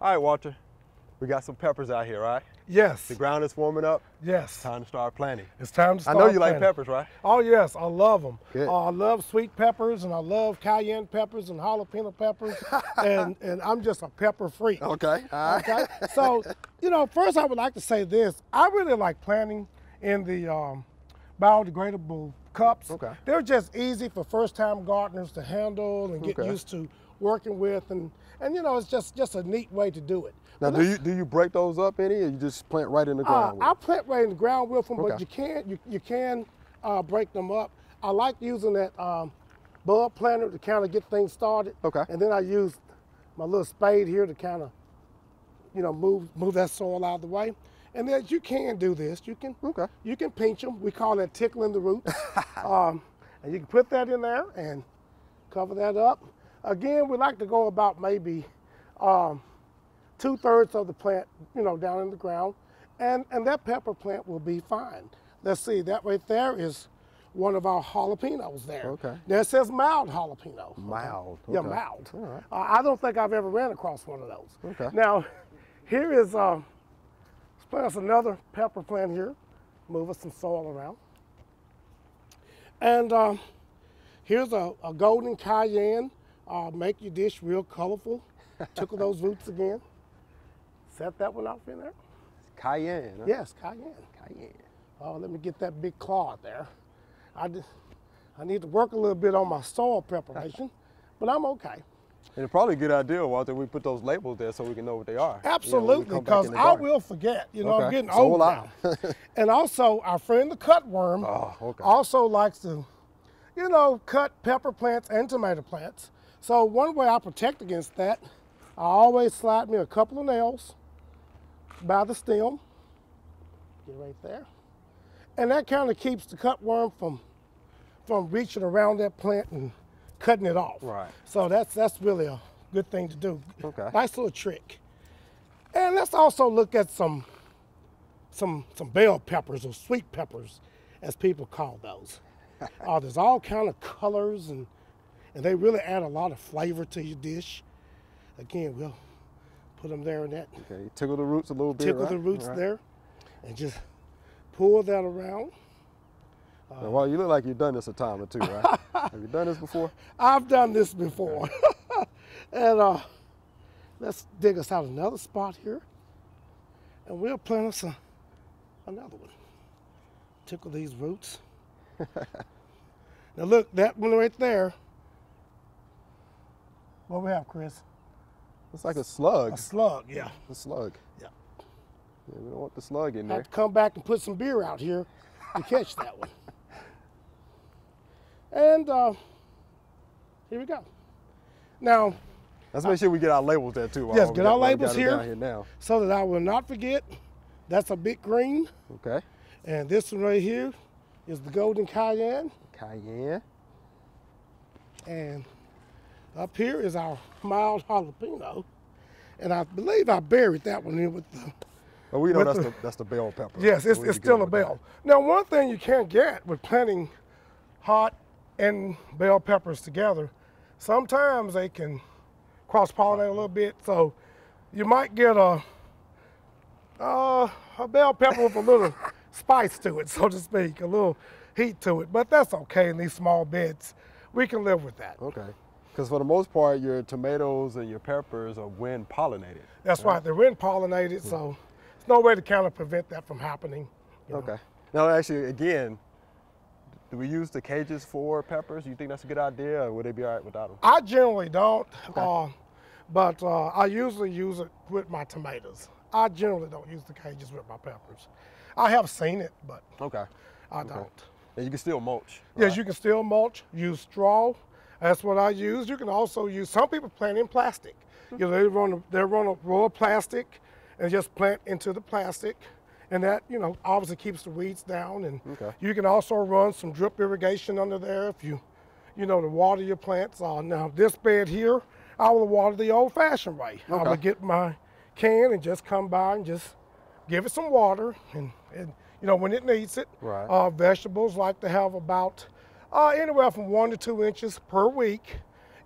All right, Walter, we got some peppers out here, right? Yes. The ground is warming up. Yes. It's time to start planting. It's time to start I know you planting. like peppers, right? Oh yes, I love them. Good. I love sweet peppers, and I love cayenne peppers and jalapeno peppers, and I'm just a pepper freak. Okay. All right. Okay. So, first I would like to say this. I really like planting in the biodegradable cups. Okay. They're just easy for first-time gardeners to handle and get Okay. used to working with, and it's just a neat way to do it. Now, do you break those up any, or you just plant right in the ground? I plant right in the ground with them, Okay. but you can break them up. I like using that bulb planter to kind of get things started. Okay. And then I use my little spade here to kind of, move that soil out of the way. And then you can do this. You can pinch them. We call that tickling the roots. And you can put that in there and cover that up. Again, we like to go about maybe 2/3 of the plant, down in the ground, and that pepper plant will be fine. Let's see, that right there is one of our jalapenos there. Okay. There it says mild jalapeno. Mild. Yeah, okay. mild. All right. I don't think I've ever ran across one of those. Okay. Now, here is, let's plant us another pepper plant here. Move us some soil around. And here's a golden cayenne. Make your dish real colorful. Tickle those roots again. Set that one off in there. Cayenne. Huh? Yes, cayenne. Cayenne. Oh, let me get that big claw there. I need to work a little bit on my soil preparation, but I'm okay. And it's probably a good idea, Walter, we put those labels there so we can know what they are. Absolutely, because I will forget. I'm Okay. getting So old will I. now. And also, our friend the cutworm okay. also likes to, cut pepper plants and tomato plants. So one way I protect against that, I always slide me a couple of nails by the stem. Get right there. And that kind of keeps the cutworm from reaching around that plant and cutting it off. Right. So that's really a good thing to do. Okay. Nice little trick. And let's also look at some bell peppers, or sweet peppers, as people call those. There's all kind of colors, and they really add a lot of flavor to your dish. Again, we'll put them there in that. Okay, you tickle the roots a little bit, Tickle right? the roots Right. there, and just pull that around. Well, you look like you've done this a time or two, right? Have you done this before? I've done this before. And let's dig us out another spot here, and we'll plant us another one. Tickle these roots. Now look, that one right there. What we have, Chris? It's like a slug. A slug, yeah. A slug. Yeah. Yeah, we don't want the slug in I there. have to come back and put some beer out here to catch that one. And here we go. Now, Let's make sure we get our labels there too. yes, get our while we labels got them here, down here now. so that I will not forget. That's a big green. Okay. And this one right here is the golden cayenne. Cayenne. And up here is our mild jalapeno. And I believe I buried that one in with the, But we know with that's the bell pepper. yes, So it's we'll be still good a with bell. Now, one thing you can't get with planting hot and bell peppers together, sometimes they can cross-pollinate a little bit. So you might get a bell pepper with a little spice to it, so to speak, a little heat to it. But that's okay in these small beds. We can live with that. that. Okay. Because for the most part, your tomatoes and your peppers are wind pollinated. That's right. They're wind pollinated, so there's no way to kind of prevent that from happening. Okay. Now, actually, again, do we use the cages for peppers? You think that's a good idea, or would they be all right without them? I generally don't, Okay. but I usually use it with my tomatoes. I generally don't use the cages with my peppers. I have seen it, but Okay. I don't. And you can still mulch. Yes, right? you can still mulch, use straw. That's what I use. You can also use, some people plant in plastic. They run a row of plastic and just plant into the plastic. And that, obviously keeps the weeds down. And Okay. you can also run some drip irrigation under there if you to water your plants. Now this bed here, I will water the old-fashioned way. I Okay. will get my can and just come by and just give it some water, and when it needs it. Right. Vegetables like to have about anywhere from 1 to 2 inches per week.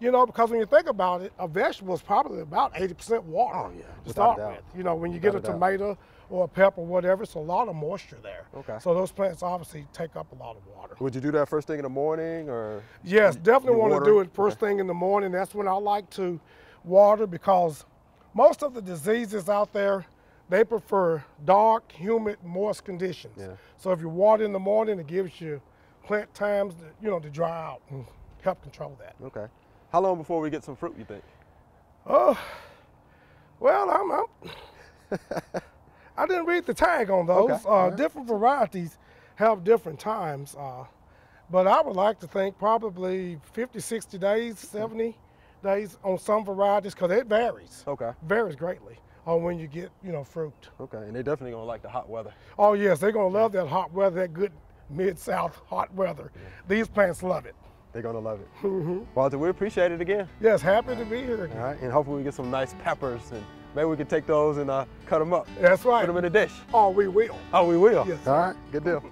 You know, because when you think about it, a vegetable is probably about 80% water. Oh, yeah, To without a start doubt. with. You know, when you get a tomato or a pepper, whatever, it's a lot of moisture there. Okay. So those plants obviously take up a lot of water. Would you do that first thing in the morning, or? Yes, definitely want water? to do it first thing in the morning. That's when I like to water, because most of the diseases out there, they prefer dark, humid, moist conditions. Yeah. So if you water in the morning, it gives you plant times to, you know, to dry out and help control that. Okay. How long before we get some fruit, you think? Oh, well, I didn't read the tag on those. Okay. Different varieties have different times, but I would like to think probably 50, 60 days, 70 days on some varieties, because it varies. Okay. Varies greatly on when you get, you know, fruit. Okay, and they definitely gonna like the hot weather. Oh yes, they're gonna love that hot weather, that good mid-south hot weather. Yeah. These plants love it. They're gonna love it. Walter, we appreciate it again. Yes, happy to be here again. All right, and hopefully we get some nice peppers, and maybe we can take those and cut them up. That's right. Put them in a dish. Oh, we will. Oh, we will? Yes. All right, good deal.